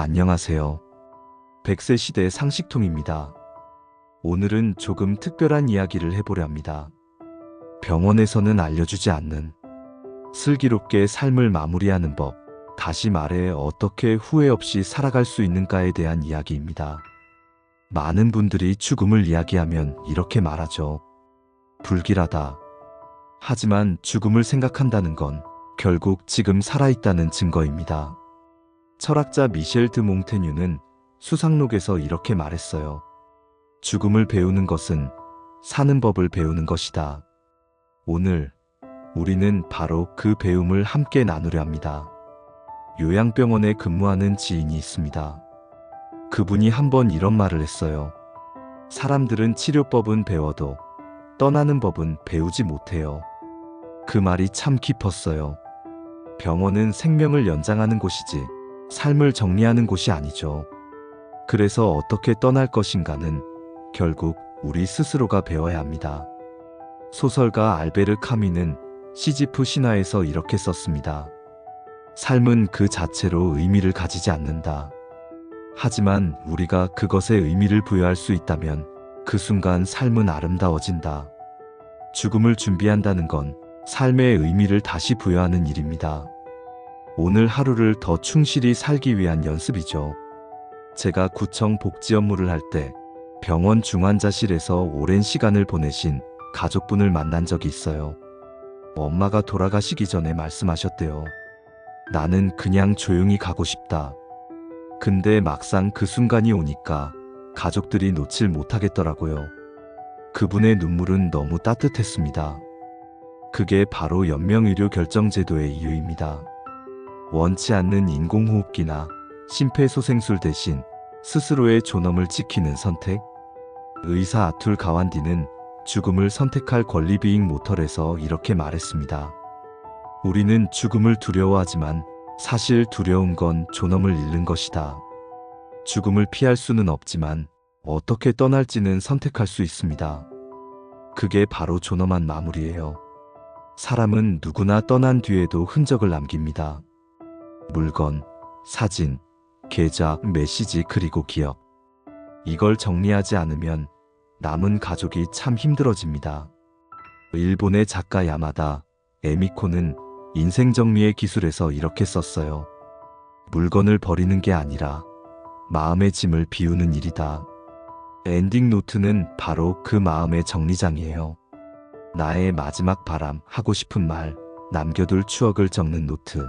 안녕하세요. 100세 시대 상식통입니다. 오늘은 조금 특별한 이야기를 해보려 합니다. 병원에서는 알려주지 않는 슬기롭게 삶을 마무리하는 법, 다시 말해 어떻게 후회 없이 살아갈 수 있는가에 대한 이야기입니다. 많은 분들이 죽음을 이야기하면 이렇게 말하죠. 불길하다. 하지만 죽음을 생각한다는 건 결국 지금 살아있다는 증거입니다. 철학자 미셸 드 몽테뉴는 수상록에서 이렇게 말했어요. 죽음을 배우는 것은 사는 법을 배우는 것이다. 오늘 우리는 바로 그 배움을 함께 나누려 합니다. 요양병원에 근무하는 지인이 있습니다. 그분이 한번 이런 말을 했어요. 사람들은 치료법은 배워도 떠나는 법은 배우지 못해요. 그 말이 참 깊었어요. 병원은 생명을 연장하는 곳이지 삶을 정리하는 곳이 아니죠. 그래서 어떻게 떠날 것인가는 결국 우리 스스로가 배워야 합니다. 소설가 알베르 카미는 시지프 신화에서 이렇게 썼습니다. 삶은 그 자체로 의미를 가지지 않는다. 하지만 우리가 그것에 의미를 부여할 수 있다면 그 순간 삶은 아름다워진다. 죽음을 준비한다는 건 삶의 의미를 다시 부여하는 일입니다. 오늘 하루를 더 충실히 살기 위한 연습이죠. 제가 구청 복지 업무를 할 때 병원 중환자실에서 오랜 시간을 보내신 가족분을 만난 적이 있어요. 엄마가 돌아가시기 전에 말씀하셨대요. 나는 그냥 조용히 가고 싶다. 근데 막상 그 순간이 오니까 가족들이 놓칠 못하겠더라고요. 그분의 눈물은 너무 따뜻했습니다. 그게 바로 연명의료 결정제도의 이유입니다. 원치 않는 인공호흡기나 심폐소생술 대신 스스로의 존엄을 지키는 선택? 의사 아툴 가완디는 죽음을 선택할 권리비잉 모털에서 이렇게 말했습니다. 우리는 죽음을 두려워하지만 사실 두려운 건 존엄을 잃는 것이다. 죽음을 피할 수는 없지만 어떻게 떠날지는 선택할 수 있습니다. 그게 바로 존엄한 마무리예요. 사람은 누구나 떠난 뒤에도 흔적을 남깁니다. 물건, 사진, 계좌, 메시지 그리고 기억. 이걸 정리하지 않으면 남은 가족이 참 힘들어집니다. 일본의 작가 야마다 에미코는 인생 정리의 기술에서 이렇게 썼어요. 물건을 버리는 게 아니라 마음의 짐을 비우는 일이다. 엔딩 노트는 바로 그 마음의 정리장이에요. 나의 마지막 바람, 하고 싶은 말, 남겨둘 추억을 적는 노트.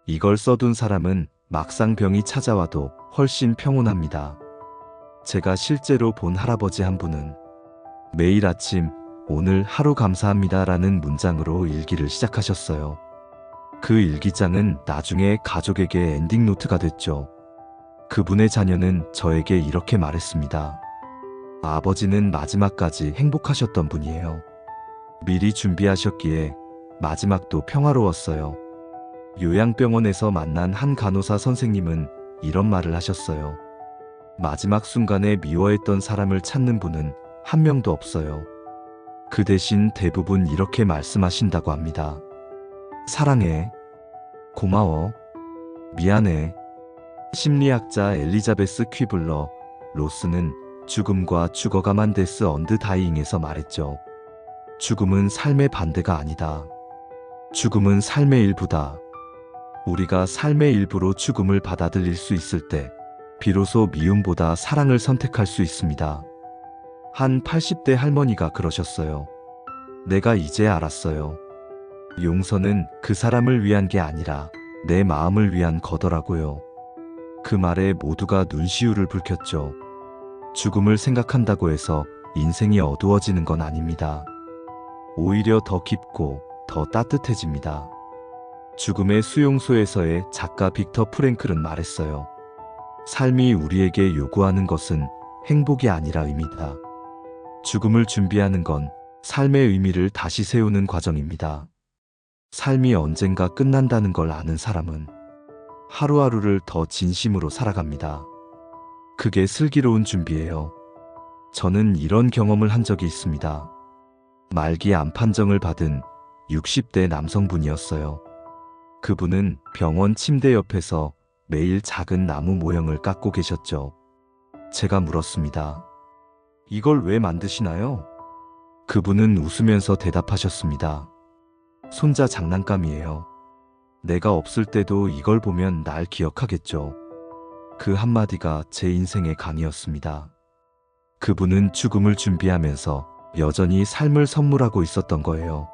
이걸 써둔 사람은 막상 병이 찾아와도 훨씬 평온합니다. 제가 실제로 본 할아버지 한 분은 매일 아침 오늘 하루 감사합니다라는 문장으로 일기를 시작하셨어요. 그 일기장은 나중에 가족에게 엔딩 노트가 됐죠. 그분의 자녀는 저에게 이렇게 말했습니다. 아버지는 마지막까지 행복하셨던 분이에요. 미리 준비하셨기에 마지막도 평화로웠어요. 요양병원에서 만난 한 간호사 선생님은 이런 말을 하셨어요. 마지막 순간에 미워했던 사람을 찾는 분은 한 명도 없어요. 그 대신 대부분 이렇게 말씀하신다고 합니다. 사랑해. 고마워. 미안해. 심리학자 엘리자베스 퀴블러 로스는 죽음과 죽어가만 데스 언드 다이잉에서 말했죠. 죽음은 삶의 반대가 아니다. 죽음은 삶의 일부다. 우리가 삶의 일부로 죽음을 받아들일 수 있을 때 비로소 미움보다 사랑을 선택할 수 있습니다. 한 80대 할머니가 그러셨어요. 내가 이제 알았어요. 용서는 그 사람을 위한 게 아니라 내 마음을 위한 거더라고요. 그 말에 모두가 눈시울을 붉혔죠. 죽음을 생각한다고 해서 인생이 어두워지는 건 아닙니다. 오히려 더 깊고 더 따뜻해집니다. 죽음의 수용소에서의 작가 빅터 프랭클은 말했어요. 삶이 우리에게 요구하는 것은 행복이 아니라 의미다. 죽음을 준비하는 건 삶의 의미를 다시 세우는 과정입니다. 삶이 언젠가 끝난다는 걸 아는 사람은 하루하루를 더 진심으로 살아갑니다. 그게 슬기로운 준비예요. 저는 이런 경험을 한 적이 있습니다. 말기 암 판정을 받은 60대 남성분이었어요. 그분은 병원 침대 옆에서 매일 작은 나무 모형을 깎고 계셨죠. 제가 물었습니다. 이걸 왜 만드시나요? 그분은 웃으면서 대답하셨습니다. 손자 장난감이에요. 내가 없을 때도 이걸 보면 날 기억하겠죠. 그 한마디가 제 인생의 강의였습니다. 그분은 죽음을 준비하면서 여전히 삶을 선물하고 있었던 거예요.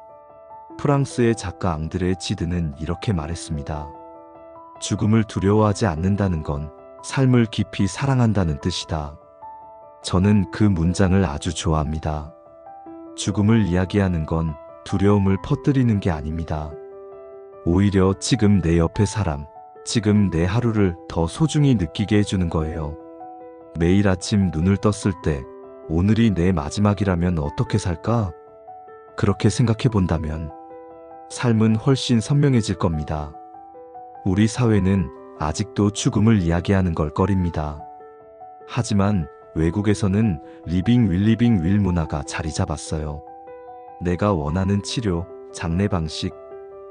프랑스의 작가 앙드레 지드는 이렇게 말했습니다. 죽음을 두려워하지 않는다는 건 삶을 깊이 사랑한다는 뜻이다. 저는 그 문장을 아주 좋아합니다. 죽음을 이야기하는 건 두려움을 퍼뜨리는 게 아닙니다. 오히려 지금 내 옆에 사람, 지금 내 하루를 더 소중히 느끼게 해주는 거예요. 매일 아침 눈을 떴을 때 오늘이 내 마지막이라면 어떻게 살까? 그렇게 생각해 본다면 삶은 훨씬 선명해질 겁니다. 우리 사회는 아직도 죽음을 이야기하는 걸 꺼립니다. 하지만 외국에서는 리빙 윌 문화가 자리 잡았어요. 내가 원하는 치료, 장례 방식,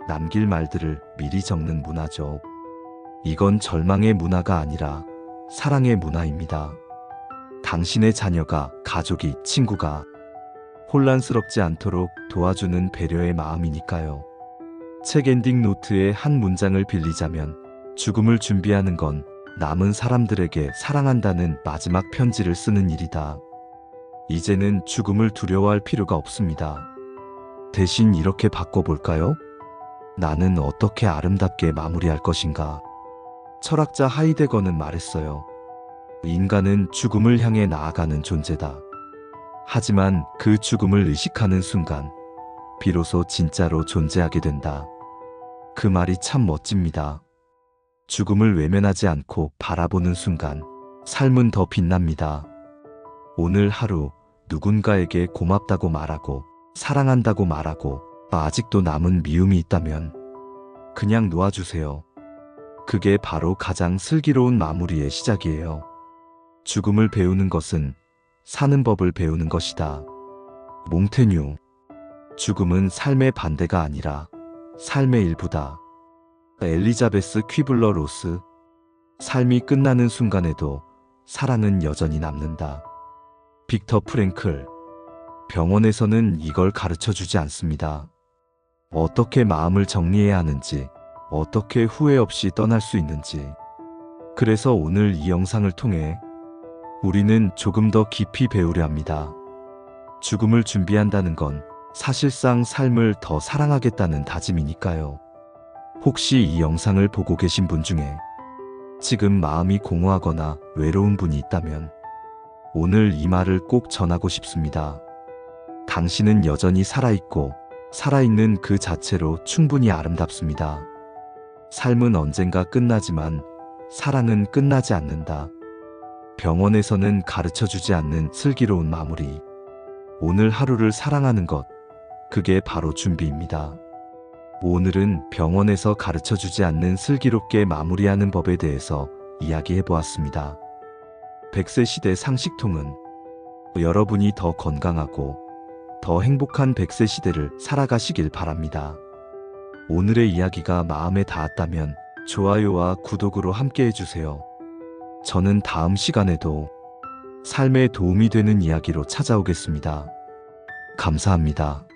남길 말들을 미리 적는 문화죠. 이건 절망의 문화가 아니라 사랑의 문화입니다. 당신의 자녀가, 가족이, 친구가 혼란스럽지 않도록 도와주는 배려의 마음이니까요. 책 엔딩 노트의 한 문장을 빌리자면 죽음을 준비하는 건 남은 사람들에게 사랑한다는 마지막 편지를 쓰는 일이다. 이제는 죽음을 두려워할 필요가 없습니다. 대신 이렇게 바꿔볼까요? 나는 어떻게 아름답게 마무리할 것인가? 철학자 하이데거는 말했어요. 인간은 죽음을 향해 나아가는 존재다. 하지만 그 죽음을 의식하는 순간 비로소 진짜로 존재하게 된다. 그 말이 참 멋집니다. 죽음을 외면하지 않고 바라보는 순간 삶은 더 빛납니다. 오늘 하루 누군가에게 고맙다고 말하고 사랑한다고 말하고 아직도 남은 미움이 있다면 그냥 놓아주세요. 그게 바로 가장 슬기로운 마무리의 시작이에요. 죽음을 배우는 것은 사는 법을 배우는 것이다. 몽테뉴. 죽음은 삶의 반대가 아니라 삶의 일부다. 엘리자베스 퀴블러 로스. 삶이 끝나는 순간에도 사랑은 여전히 남는다. 빅터 프랭클. 병원에서는 이걸 가르쳐 주지 않습니다. 어떻게 마음을 정리해야 하는지, 어떻게 후회 없이 떠날 수 있는지. 그래서 오늘 이 영상을 통해 우리는 조금 더 깊이 배우려 합니다. 죽음을 준비한다는 건 사실상 삶을 더 사랑하겠다는 다짐이니까요. 혹시 이 영상을 보고 계신 분 중에 지금 마음이 공허하거나 외로운 분이 있다면 오늘 이 말을 꼭 전하고 싶습니다. 당신은 여전히 살아있고 살아있는 그 자체로 충분히 아름답습니다. 삶은 언젠가 끝나지만 사랑은 끝나지 않는다. 병원에서는 가르쳐주지 않는 슬기로운 마무리. 오늘 하루를 사랑하는 것, 그게 바로 준비입니다. 오늘은 병원에서 가르쳐주지 않는 슬기롭게 마무리하는 법에 대해서 이야기해 보았습니다. 100세 시대 상식통은 여러분이 더 건강하고 더 행복한 100세 시대를 살아가시길 바랍니다. 오늘의 이야기가 마음에 닿았다면 좋아요와 구독으로 함께 해주세요. 저는 다음 시간에도 삶에 도움이 되는 이야기로 찾아오겠습니다. 감사합니다.